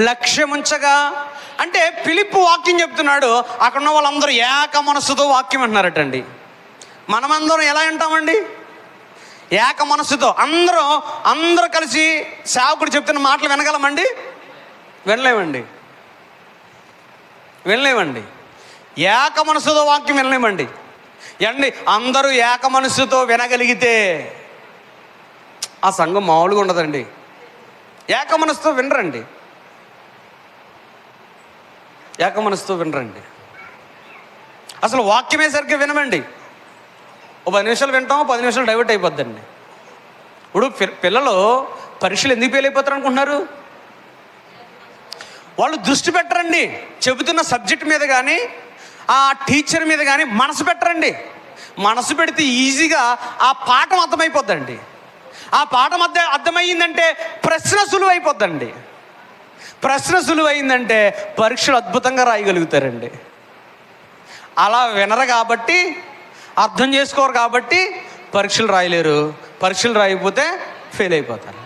లక్ష్యం ఉంచగా. అంటే ఫిలిప్పు వాక్యం చెప్తున్నాడు, అక్కడ ఉన్న వాళ్ళందరూ ఏక మనస్సుతో వాక్యం అంటున్నారటండి. మనమందరం ఎలా వింటామండి? ఏక మనస్సుతో అందరూ కలిసి సేవకుడు చెప్తున్న మాటలు వినగలమండి? వినలేమండి. ఏక మనస్సుతో వాక్యం వినలేమండి. ఏమండి, అందరూ ఏక మనస్సుతో వినగలిగితే ఆ సంఘం మామూలుగా ఉండదండి. ఏక మనస్సుతో వినరండి. అసలు వాక్యమే సరిగ్గా వినమండి. ఓ 10 నిమిషాలు వింటాం, 10 నిమిషాలు డైవర్ట్ అయిపోద్దండి. ఇప్పుడు పిల్లలు పరీక్షలు ఎందుకు ఫెయిల్ అయిపోతారు అనుకుంటున్నారు? వాళ్ళు దృష్టి పెట్టరండి. చెబుతున్న సబ్జెక్ట్ మీద కానీ ఆ టీచర్ మీద కానీ మనసు పెట్టరండి. మనసు పెడితే ఈజీగా ఆ పాఠం అర్థమైపోద్దండి. ఆ పాఠం అర్థమయ్యిందంటే ప్రశ్న సులువైపోద్దండి. ప్రశ్న సులువైందంటే పరీక్షలు అద్భుతంగా రాయగలుగుతారండి. అలా వినరు కాబట్టి, అర్థం చేసుకోరు కాబట్టి పరీక్షలు రాయలేరు. పరీక్షలు రాయకపోతే ఫెయిల్ అయిపోతారు.